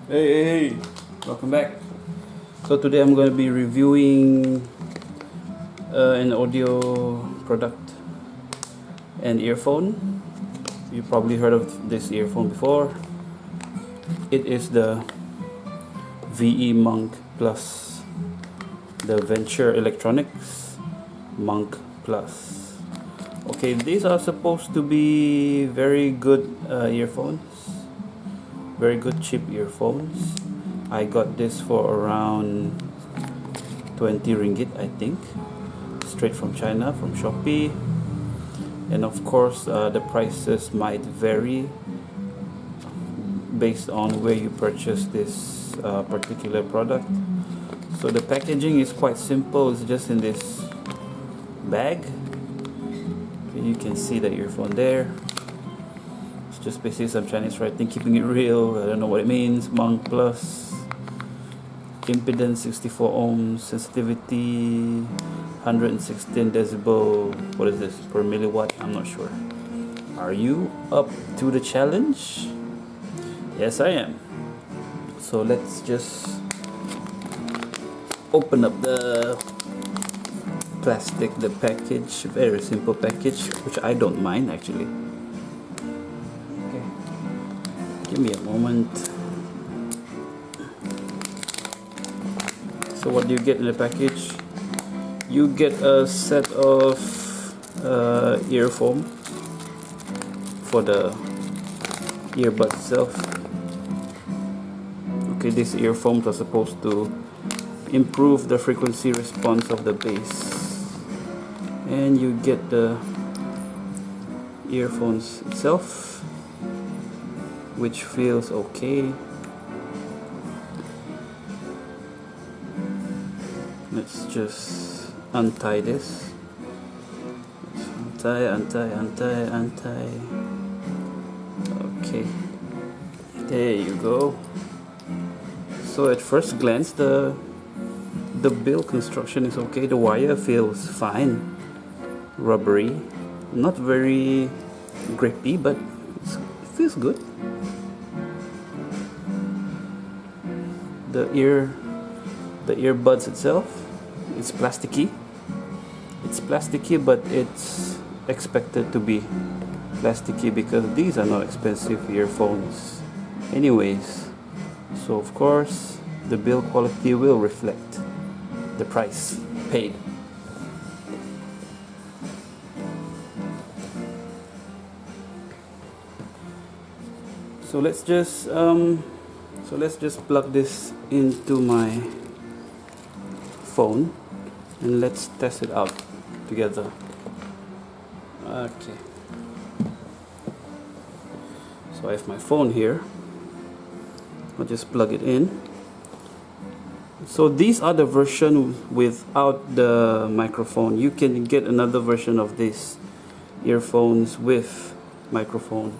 Hey, welcome back. So today I'm going to be reviewing an audio product, an earphone. You probably heard of this earphone before. It is the VE Monk Plus, the Venture Electronics Monk Plus. Okay, these are supposed to be very good earphones. Very good cheap earphones. I got this for around 20 ringgit, I think, straight from China, from Shopee. And of course the prices might vary based on where you purchase this particular product. So the packaging is quite simple. It's just in this bag. Okay, you can see the earphone there. Just basically some Chinese writing, keeping it real. I don't know what it means. Monk Plus, impedance 64 ohms, sensitivity 116 decibel. What is this, per milliwatt? I'm not sure. Are you up to the challenge? Yes, I am. So let's just open up the plastic, the package. Very simple package, which I don't mind actually. Give me a moment. So what do you get in the package? You get a set of ear foam for the earbud itself. Okay, these earphones are supposed to improve the frequency response of the bass. And you get the earphones itself, which feels okay. Let's just untie this. Untie. Okay, there you go. So at first glance the build construction is okay. The wire feels fine, rubbery, not very grippy, but it feels good. The earbuds itself, it's plasticky. It's plasticky, but it's expected to be plasticky because these are not expensive earphones anyways. So of course the build quality will reflect the price paid. So let's just plug this into my phone and let's test it out together. Okay. So I have my phone here. I'll just plug it in. So these are the version without the microphone. You can get another version of these earphones with microphone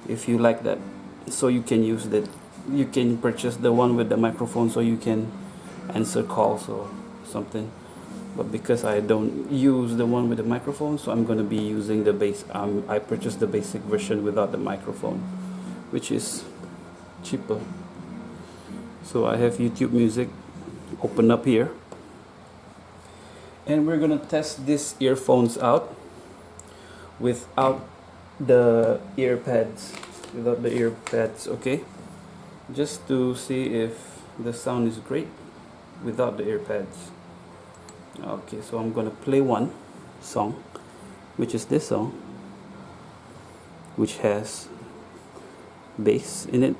if you like that. So you can use that. You can purchase the one with the microphone so you can answer calls or something. But because I don't use the one with the microphone, so I'm going to be using the base. I purchased the basic version without the microphone, which is cheaper. So I have YouTube Music open up here, and we're going to test these earphones out without the ear pads. Okay, just to see if the sound is great without the ear pads. Okay, so I'm gonna play one song, which is this song, which has bass in it.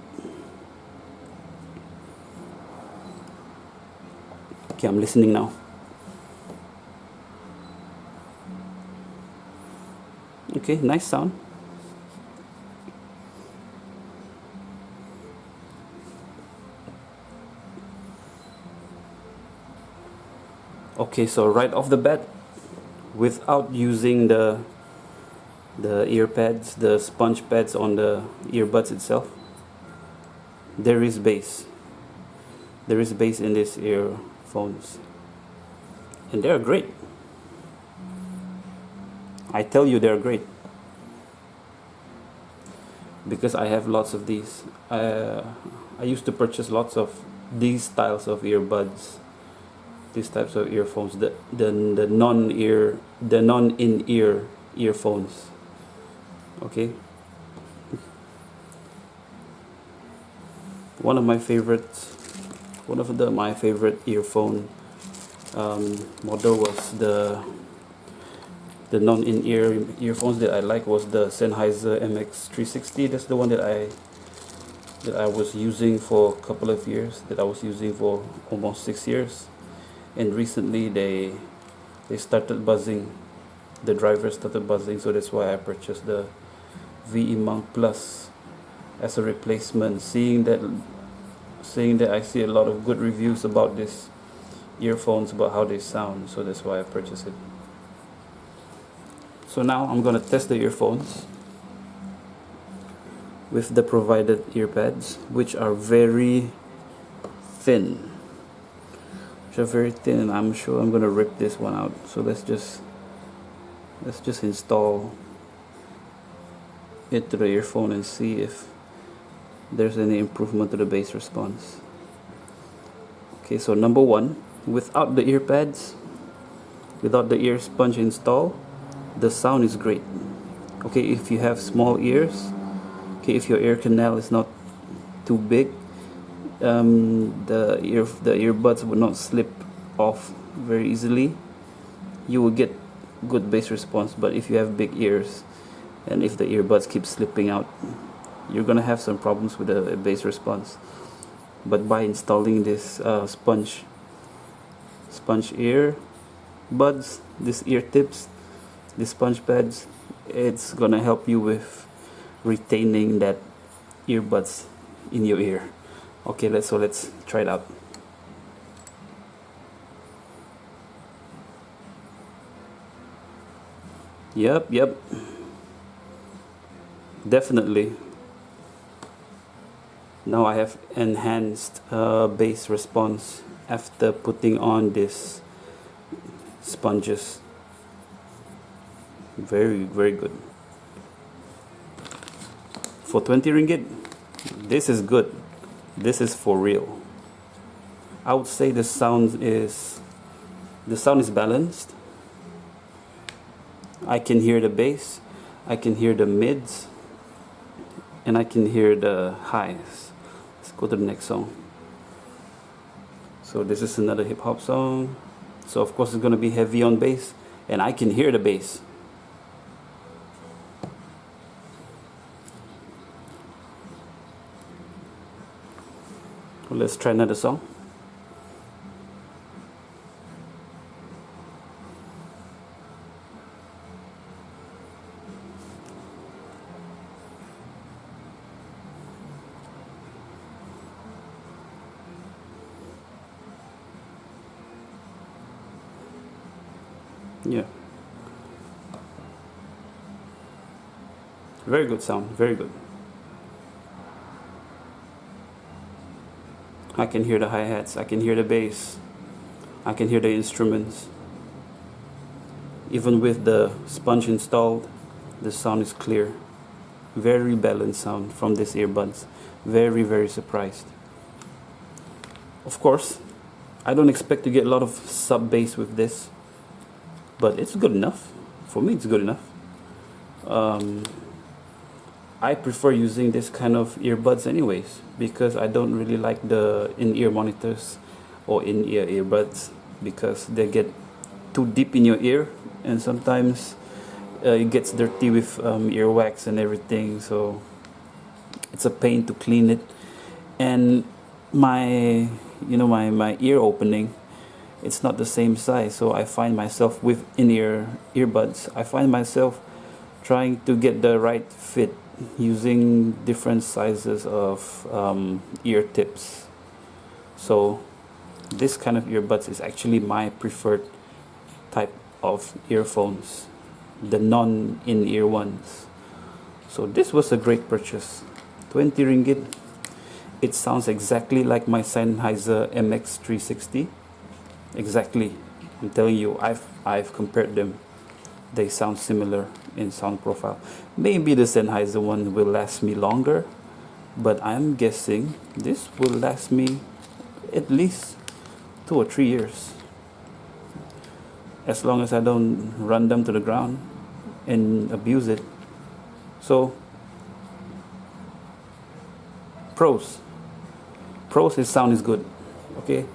Okay, I'm listening now. Okay, nice sound. Okay, so right off the bat, without using the ear pads, the sponge pads on the earbuds itself, there is bass. There is bass in these earphones, and they're great. I tell you, they're great. because I have lots of these. I used to purchase lots of these styles of earbuds, these types of earphones, the non-in-ear earphones. Okay, one of my favorite earphone model was the non-in-ear earphones that I like was the Sennheiser MX360. That's the one that I was using for a couple of years, that I was using for almost 6 years, and recently they started buzzing. The drivers started buzzing, so that's why I purchased the VE Monk Plus as a replacement, seeing that I see a lot of good reviews about this earphones, about how they sound, so that's why I purchased it. So now I'm gonna test the earphones with the provided earpads, which are very thin. And I'm sure I'm gonna rip this one out. So let's just install it to the earphone and see if there's any improvement to the bass response. Okay, so number one, without the earpads, without the ear sponge install, the sound is great. Okay, if you have small ears, okay, if your ear canal is not too big, the earbuds will not slip off very easily. You will get good bass response. But if you have big ears and if the earbuds keep slipping out, you're gonna have some problems with the bass response. But by installing this sponge ear buds, these ear tips, these sponge pads, it's gonna help you with retaining that earbuds in your ear. Okay, let's try it out. Yep, definitely. Now I have enhanced bass response after putting on this sponges. Very good. For 20 ringgit, this is good. This is for real. I would say the sound is balanced. I can hear the bass, I can hear the mids, and I can hear the highs. Let's go to the next song. So this is another hip hop song. So of course it's gonna be heavy on bass, and I can hear the bass. Well, let's try another song. Yeah. Very good sound, very good. I can hear the hi-hats, I can hear the bass, I can hear the instruments. Even with the sponge installed, the sound is clear. Very balanced sound from these earbuds. Very surprised. Of course, I don't expect to get a lot of sub bass with this, but it's good enough. For me, it's good enough. I prefer using this kind of earbuds anyways, because I don't really like the in-ear monitors or in-ear earbuds, because they get too deep in your ear, and sometimes it gets dirty with earwax and everything, so it's a pain to clean it. And my ear opening, it's not the same size, so I find myself with in-ear earbuds, I find myself trying to get the right fit using different sizes of ear tips. So this kind of earbuds is actually my preferred type of earphones, the non-in-ear ones. So this was a great purchase. 20 ringgit. It sounds exactly like my Sennheiser MX360. Exactly. I'm telling you, I've compared them. they sound similar in sound profile. Maybe the Sennheiser one will last me longer, but I'm guessing this will last me at least 2 or 3 years, as long as I don't run them to the ground and abuse it. So pros is sound is good. Okay,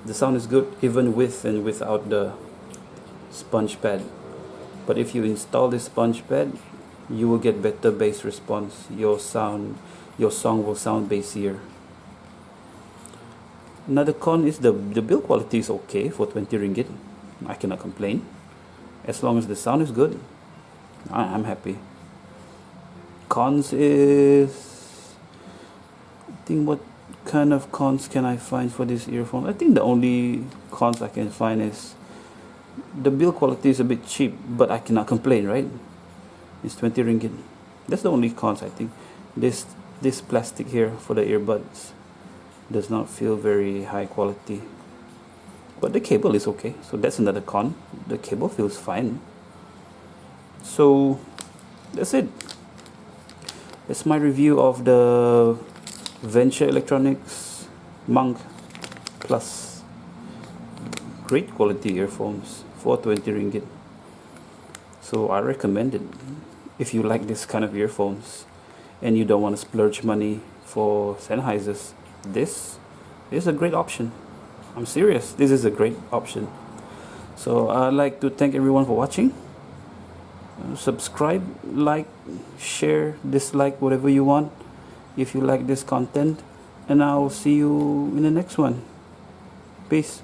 the sound is good even with and without the sponge pad. But if you install this sponge pad, you will get better bass response. Your song will sound bassier. Another con is the build quality is okay for 20 ringgit. I cannot complain. As long as the sound is good, I'm happy. Cons is, I think, what kind of cons can I find for this earphone? I think the only cons I can find is the build quality is a bit cheap, but I cannot complain, right? It's 20 ringgit. That's the only cons, I think. This plastic here for the earbuds does not feel very high quality, but the cable is okay, so that's another con. The cable feels fine. So that's it. That's my review of the Venture Electronics Monk Plus. Great quality earphones for 20 ringgit. So I recommend it. If you like this kind of earphones and you don't want to splurge money for Sennheisers, this is a great option. I'm serious, this is a great option. So I'd like to thank everyone for watching. Subscribe, like, share, dislike, whatever you want if you like this content, and I'll see you in the next one. Peace.